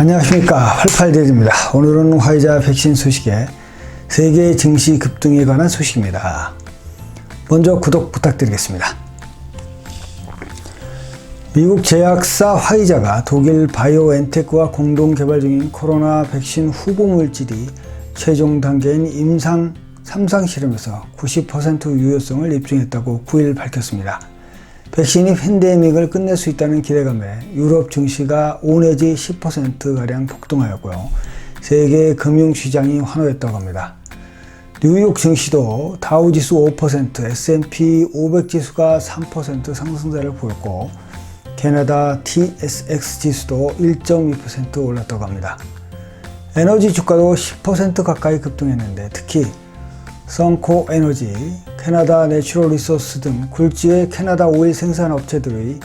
안녕하십니까, 88대리입니다. 오늘은 화이자 백신 소식에 세계 증시 급등에 관한 소식입니다. 먼저 구독 부탁드리겠습니다. 미국 제약사 화이자가 독일 바이오엔테크와 공동 개발 중인 코로나 백신 후보 물질이 최종 단계인 임상 3상 실험에서 90% 유효성을 입증했다고 9일 밝혔습니다. 백신이 팬데믹을 끝낼 수 있다는 기대감에 유럽 증시가 5 내지 10%가량 폭등하였고요. 세계 금융시장이 환호했다고 합니다. 뉴욕 증시도 다우지수 5%, S&P 500 지수가 3% 상승세를 보였고 캐나다 TSX 지수도 1.2% 올랐다고 합니다. 에너지 주가도 10% 가까이 급등했는데 특히 선코 에너지, 캐나다 내추럴 리소스 등 굴지의 캐나다 오일 생산 업체들의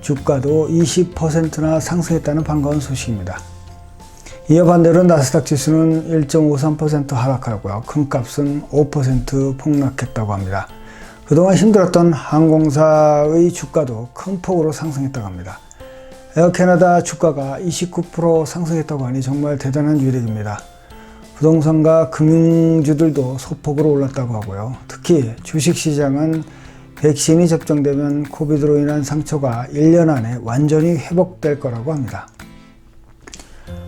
주가도 20%나 상승했다는 반가운 소식입니다. 이어 반대로 나스닥 지수는 1.53% 하락하고요. 금값은 5% 폭락했다고 합니다. 그동안 힘들었던 항공사의 주가도 큰 폭으로 상승했다고 합니다. 에어 캐나다 주가가 29% 상승했다고 하니 정말 대단한 유력입니다. 부동산과 금융주들도 소폭으로 올랐다고 하고요. 특히 주식시장은 백신이 접종되면 코비드로 인한 상처가 1년 안에 완전히 회복될 거라고 합니다.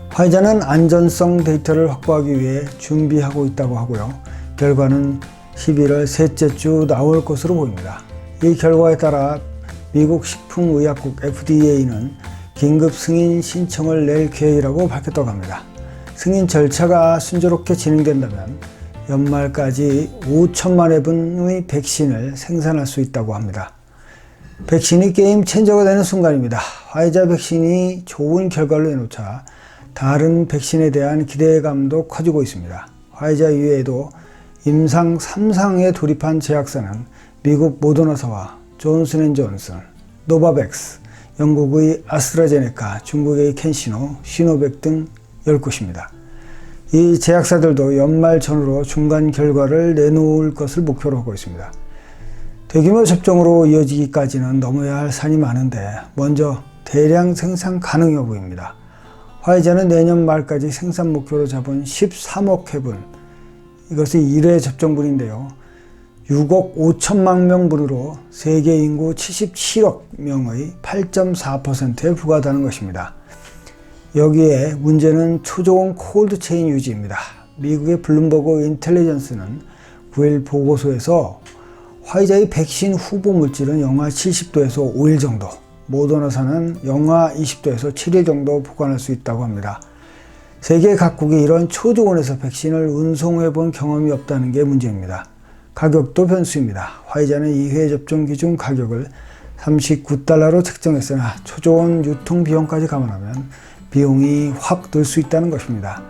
화이자는 안전성 데이터를 확보하기 위해 준비하고 있다고 하고요. 결과는 11월 셋째 주 나올 것으로 보입니다. 이 결과에 따라 미국 식품의약국 FDA는 긴급 승인 신청을 낼 계획이라고 밝혔다고 합니다. 승인 절차가 순조롭게 진행된다면 연말까지 5천만 회분의 백신을 생산할 수 있다고 합니다. 백신이 게임 체인저가 되는 순간입니다. 화이자 백신이 좋은 결과를 내놓자 다른 백신에 대한 기대감도 커지고 있습니다. 화이자 이외에도 임상 3상에 돌입한 제약사는 미국 모더나사와 존슨앤존슨, 노바백스, 영국의 아스트라제네카, 중국의 캔시노, 시노백 등 10곳입니다. 이 제약사들도 연말 전후로 중간 결과를 내놓을 것을 목표로 하고 있습니다. 대규모 접종으로 이어지기까지는 넘어야 할 산이 많은데 먼저 대량 생산 가능 여부입니다. 화이자는 내년 말까지 생산 목표로 잡은 13억 회분, 이것이 1회 접종분인데요. 6억 5천만 명분으로 세계 인구 77억 명의 8.4%에 부과하다는 것입니다. 여기에 문제는 초저온 콜드체인 유지입니다. 미국의 블룸버그 인텔리전스는 9일 보고서에서 화이자의 백신 후보 물질은 영하 70도에서 5일 정도, 모더나사는 영하 20도에서 7일 정도 보관할 수 있다고 합니다. 세계 각국이 이런 초저온에서 백신을 운송해 본 경험이 없다는 게 문제입니다. 가격도 변수입니다. 화이자는 2회 접종 기준 가격을 39달러로 책정했으나 초저온 유통 비용까지 감안하면 비용이 확 늘 수 있다는 것입니다.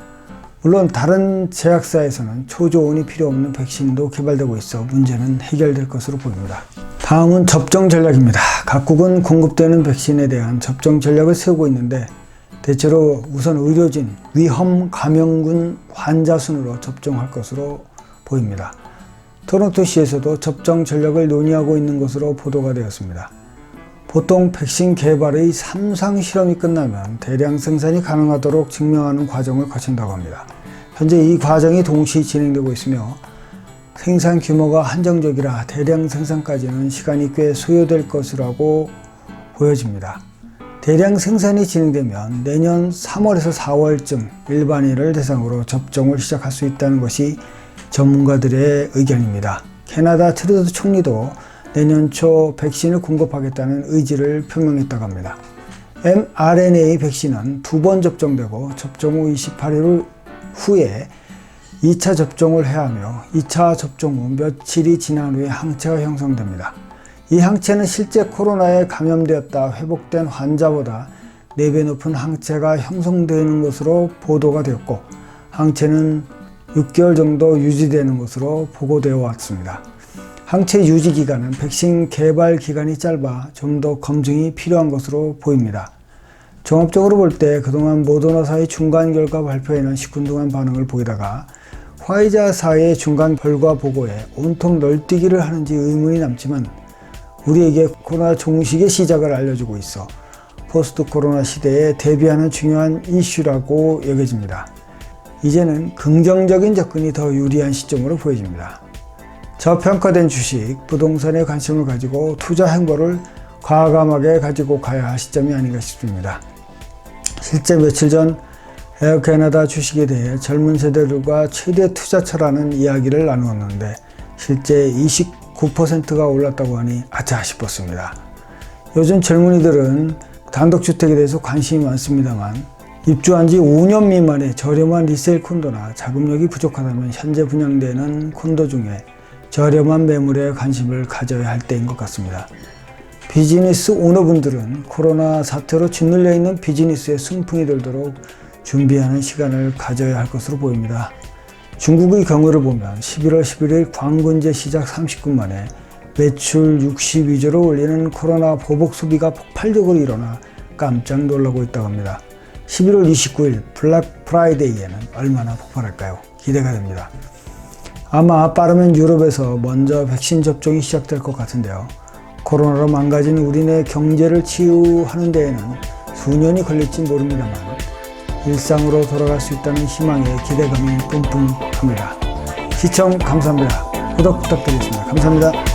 물론 다른 제약사에서는 초저온이 필요 없는 백신도 개발되고 있어 문제는 해결될 것으로 보입니다. 다음은 접종 전략입니다. 각국은 공급되는 백신에 대한 접종 전략을 세우고 있는데 대체로 우선 의료진, 위험 감염군 환자 순으로 접종할 것으로 보입니다. 토론토시에서도 접종 전략을 논의하고 있는 것으로 보도가 되었습니다. 보통 백신 개발의 3상 실험이 끝나면 대량 생산이 가능하도록 증명하는 과정을 거친다고 합니다. 현재 이 과정이 동시에 진행되고 있으며 생산 규모가 한정적이라 대량 생산까지는 시간이 꽤 소요될 것이라고 보여집니다. 대량 생산이 진행되면 내년 3월에서 4월쯤 일반인을 대상으로 접종을 시작할 수 있다는 것이 전문가들의 의견입니다. 캐나다 트루도 총리도 내년 초 백신을 공급하겠다는 의지를 표명했다고 합니다. mRNA 백신은 2번 접종되고 접종 후 28일 후에 2차 접종을 해야 하며 2차 접종 후 며칠이 지난 후에 항체가 형성됩니다. 이 항체는 실제 코로나에 감염되었다 회복된 환자보다 4배 높은 항체가 형성되는 것으로 보도가 되었고 항체는 6개월 정도 유지되는 것으로 보고되어 왔습니다. 항체 유지 기간은 백신 개발 기간이 짧아 좀 더 검증이 필요한 것으로 보입니다. 종합적으로 볼 때 그동안 모더나사의 중간 결과 발표에는 시큰둥한 반응을 보이다가 화이자사의 중간 결과 보고에 온통 널뛰기를 하는지 의문이 남지만 우리에게 코로나 종식의 시작을 알려주고 있어 포스트 코로나 시대에 대비하는 중요한 이슈라고 여겨집니다. 이제는 긍정적인 접근이 더 유리한 시점으로 보여집니다. 저평가된 주식, 부동산에 관심을 가지고 투자 행보를 과감하게 가지고 가야 할 시점이 아닌가 싶습니다. 실제 며칠 전 에어 캐나다 주식에 대해 젊은 세대들과 최대 투자처라는 이야기를 나누었는데 실제 29%가 올랐다고 하니 아차 싶었습니다. 요즘 젊은이들은 단독주택에 대해서 관심이 많습니다만 입주한 지 5년 미만의 저렴한 리세일 콘도나 자금력이 부족하다면 현재 분양되는 콘도 중에 저렴한 매물에 관심을 가져야 할 때인 것 같습니다. 비즈니스 오너분들은 코로나 사태로 짓눌려 있는 비즈니스에 순풍이 돌도록 준비하는 시간을 가져야 할 것으로 보입니다. 중국의 경우를 보면 11월 11일 광군제 시작 30분 만에 매출 62조를 올리는 코로나 보복 소비가 폭발적으로 일어나 깜짝 놀라고 있다고 합니다. 11월 29일 블랙 프라이데이에는 얼마나 폭발할까요? 기대가 됩니다. 아마 빠르면 유럽에서 먼저 백신 접종이 시작될 것 같은데요. 코로나로 망가진 우리네 경제를 치유하는 데에는 수년이 걸릴지 모릅니다만 일상으로 돌아갈 수 있다는 희망에 기대감이 뿜뿜합니다. 시청 감사합니다. 구독 부탁드리겠습니다. 감사합니다.